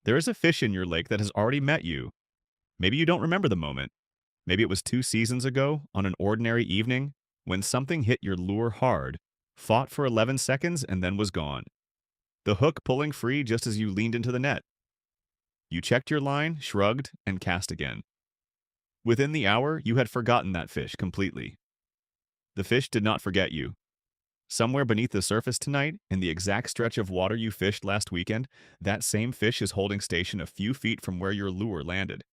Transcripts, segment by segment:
There is a fish in your lake that has already met you. Maybe you don't remember the moment. Maybe it was 2 seasons ago on an ordinary evening when something hit your lure hard, fought for 11 seconds, and then was gone. The hook pulling free just as you leaned into the net. You checked your line, shrugged, and cast again. Within the hour, you had forgotten that fish completely. The fish did not forget you. Somewhere beneath the surface tonight, in the exact stretch of water you fished last weekend, that same fish is holding station a few feet from where your lure landed.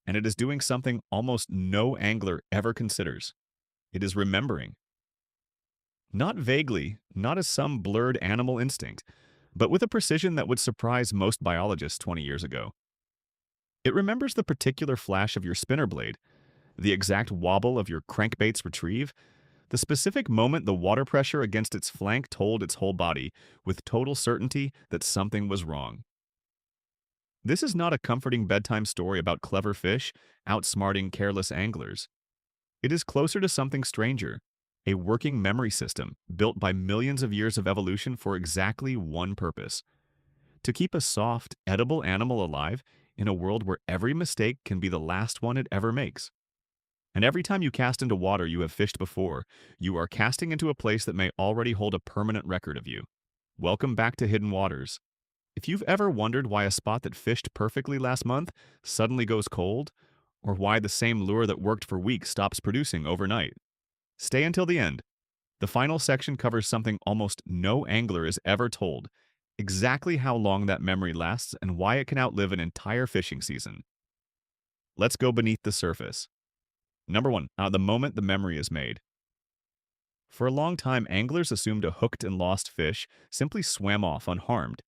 And it is doing something almost no angler ever considers. It is remembering. Not vaguely, not as some blurred animal instinct, but with a precision that would surprise most biologists 20 years ago. It remembers the particular flash of your spinner blade, the exact wobble of your crankbait's retrieve, the specific moment the water pressure against its flank told its whole body, with total certainty, that something was wrong. This is not a comforting bedtime story about clever fish outsmarting careless anglers. It is closer to something stranger, a working memory system built by millions of years of evolution for exactly one purpose: to keep a soft, edible animal alive in a world where every mistake can be the last one it ever makes. And every time you cast into water you have fished before, you are casting into a place that may already hold a permanent record of you. Welcome back to Hidden Waters. If you've ever wondered why a spot that fished perfectly last month suddenly goes cold, or why the same lure that worked for weeks stops producing overnight, stay until the end. The final section covers something almost no angler is ever told: exactly how long that memory lasts and why it can outlive an entire fishing season. Let's go beneath the surface. Number 1, the moment the memory is made. For a long time, anglers assumed a hooked and lost fish simply swam off unharmed,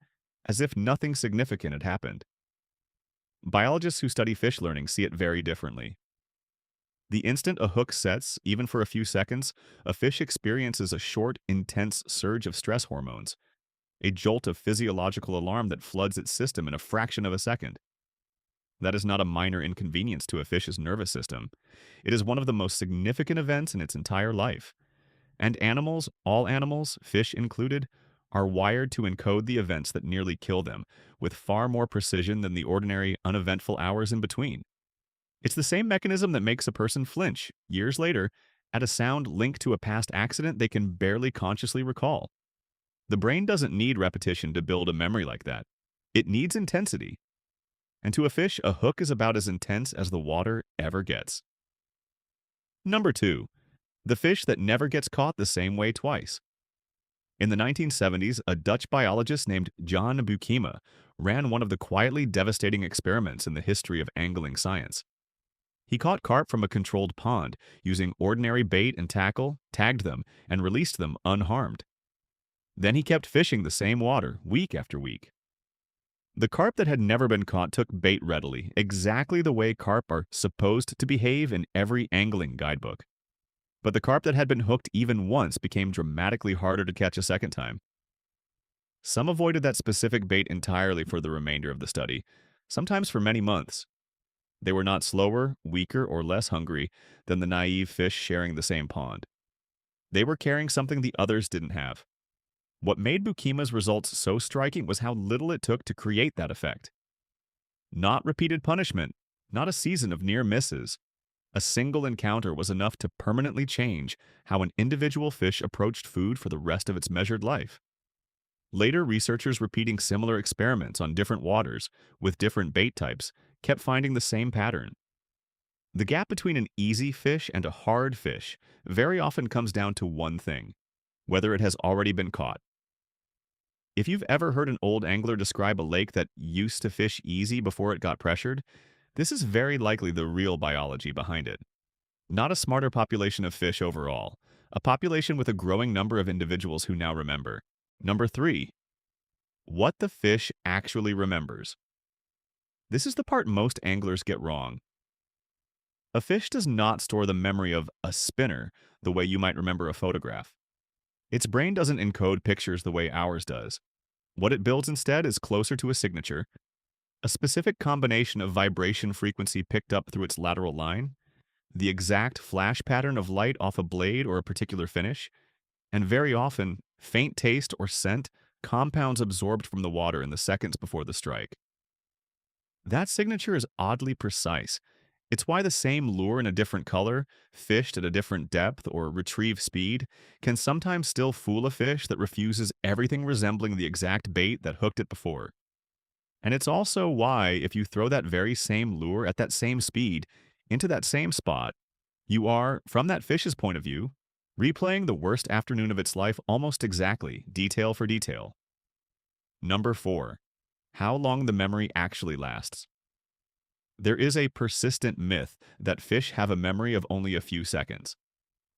as if nothing significant had happened. Biologists who study fish learning see it very differently. The instant a hook sets, even for a few seconds, a fish experiences a short, intense surge of stress hormones, a jolt of physiological alarm that floods its system in a fraction of a second. That is not a minor inconvenience to a fish's nervous system. It is one of the most significant events in its entire life. And animals, all animals, fish included, are wired to encode the events that nearly kill them with far more precision than the ordinary, uneventful hours in between. It's the same mechanism that makes a person flinch, years later, at a sound linked to a past accident they can barely consciously recall. The brain doesn't need repetition to build a memory like that. It needs intensity. And to a fish, a hook is about as intense as the water ever gets. Number 2. The fish that never gets caught the same way twice. In the 1970s, a Dutch biologist named Jan Bukema ran one of the quietly devastating experiments in the history of angling science. He caught carp from a controlled pond using ordinary bait and tackle, tagged them, and released them unharmed. Then he kept fishing the same water week after week. The carp that had never been caught took bait readily, exactly the way carp are supposed to behave in every angling guidebook. But the carp that had been hooked even once became dramatically harder to catch a second time. Some avoided that specific bait entirely for the remainder of the study, sometimes for many months. They were not slower, weaker, or less hungry than the naive fish sharing the same pond. They were carrying something the others didn't have. What made Bukema's results so striking was how little it took to create that effect. Not repeated punishment, not a season of near misses. A single encounter was enough to permanently change how an individual fish approached food for the rest of its measured life. Later, researchers repeating similar experiments on different waters with different bait types kept finding the same pattern. The gap between an easy fish and a hard fish very often comes down to one thing: whether it has already been caught. If you've ever heard an old angler describe a lake that used to fish easy before it got pressured, this is very likely the real biology behind it. Not a smarter population of fish overall, a population with a growing number of individuals who now remember. Number 3. What the fish actually remembers. This is the part most anglers get wrong. A fish does not store the memory of a spinner the way you might remember a photograph. Its brain doesn't encode pictures the way ours does. What it builds instead is closer to a signature, a specific combination of vibration frequency picked up through its lateral line, the exact flash pattern of light off a blade or a particular finish, and very often, faint taste or scent, compounds absorbed from the water in the seconds before the strike. That signature is oddly precise. It's why the same lure in a different color, fished at a different depth, or retrieve speed can sometimes still fool a fish that refuses everything resembling the exact bait that hooked it before. And it's also why, if you throw that very same lure at that same speed into that same spot, you are, from that fish's point of view, replaying the worst afternoon of its life almost exactly, detail for detail. Number 4. How long the memory actually lasts. There is a persistent myth that fish have a memory of only a few seconds.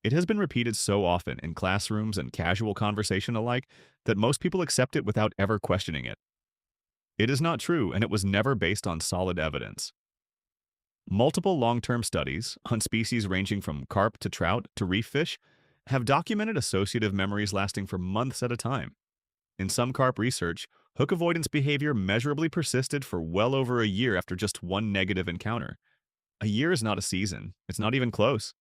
It has been repeated so often in classrooms and casual conversation alike that most people accept it without ever questioning it. It is not true, and it was never based on solid evidence. Multiple long-term studies on species ranging from carp to trout to reef fish have documented associative memories lasting for months at a time. In some carp research, hook avoidance behavior measurably persisted for well over a year after just one negative encounter. A year is not a season. It's not even close.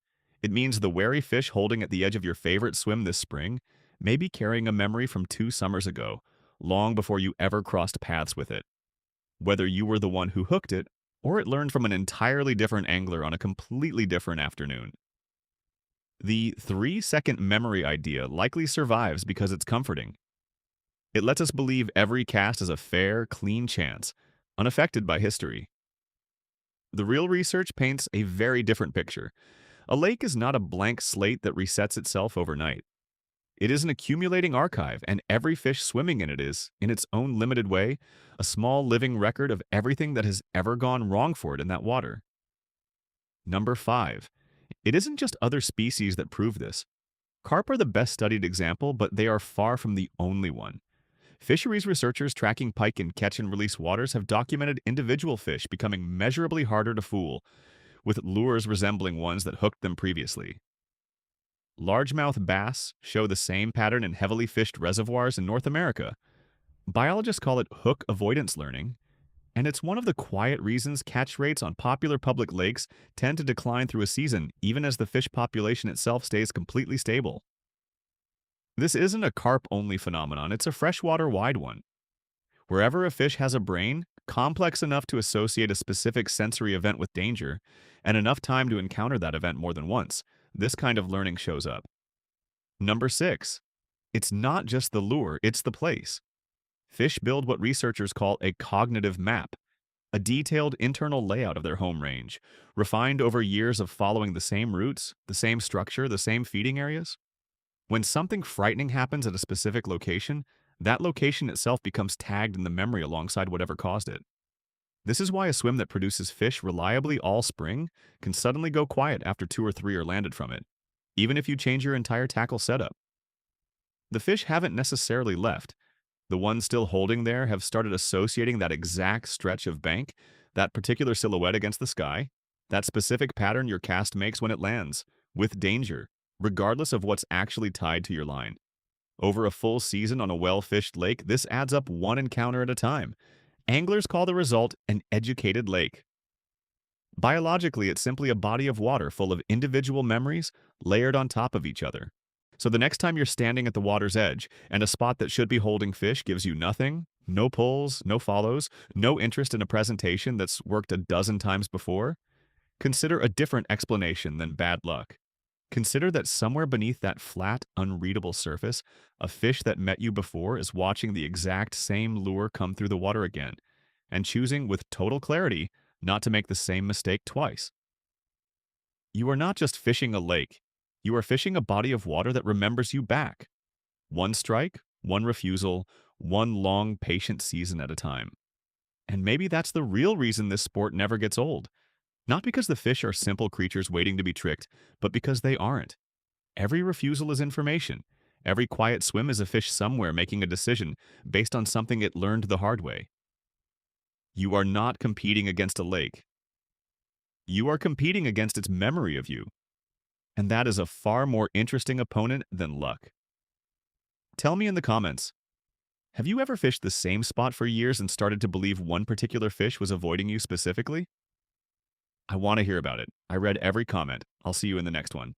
It means the wary fish holding at the edge of your favorite swim this spring may be carrying a memory from 2 summers ago, long before you ever crossed paths with it. Whether you were the one who hooked it, or it learned from an entirely different angler on a completely different afternoon. The 3-second memory idea likely survives because it's comforting. It lets us believe every cast is a fair, clean chance, unaffected by history. The real research paints a very different picture. A lake is not a blank slate that resets itself overnight. It is an accumulating archive, and every fish swimming in it is, in its own limited way, a small living record of everything that has ever gone wrong for it in that water. Number 5. It isn't just other species that prove this. Carp are the best studied example, but they are far from the only one. Fisheries researchers tracking pike in catch and release waters have documented individual fish becoming measurably harder to fool, with lures resembling ones that hooked them previously. Largemouth bass show the same pattern in heavily fished reservoirs in North America. Biologists call it hook avoidance learning, and it's one of the quiet reasons catch rates on popular public lakes tend to decline through a season, even as the fish population itself stays completely stable. This isn't a carp-only phenomenon, it's a freshwater-wide one. Wherever a fish has a brain, complex enough to associate a specific sensory event with danger, and enough time to encounter that event more than once, this kind of learning shows up. Number 6. It's not just the lure, it's the place. Fish build what researchers call a cognitive map, a detailed internal layout of their home range, refined over years of following the same routes, the same structure, the same feeding areas. When something frightening happens at a specific location, that location itself becomes tagged in the memory alongside whatever caused it. This is why a swim that produces fish reliably all spring can suddenly go quiet after 2 or 3 are landed from it, even if you change your entire tackle setup. The fish haven't necessarily left. The ones still holding there have started associating that exact stretch of bank, that particular silhouette against the sky, that specific pattern your cast makes when it lands, with danger, regardless of what's actually tied to your line. Over a full season on a well-fished lake, this adds up one encounter at a time. Anglers call the result an educated lake. Biologically, it's simply a body of water full of individual memories layered on top of each other. So the next time you're standing at the water's edge and a spot that should be holding fish gives you nothing, no pulls, no follows, no interest in a presentation that's worked a dozen times before, consider a different explanation than bad luck. Consider that somewhere beneath that flat, unreadable surface, a fish that met you before is watching the exact same lure come through the water again, and choosing with total clarity not to make the same mistake twice. You are not just fishing a lake, you are fishing a body of water that remembers you back. One strike, one refusal, one long, patient season at a time. And maybe that's the real reason this sport never gets old. Not because the fish are simple creatures waiting to be tricked, but because they aren't. Every refusal is information. Every quiet swim is a fish somewhere making a decision based on something it learned the hard way. You are not competing against a lake. You are competing against its memory of you. And that is a far more interesting opponent than luck. Tell me in the comments, have you ever fished the same spot for years and started to believe one particular fish was avoiding you specifically? I want to hear about it. I read every comment. I'll see you in the next one.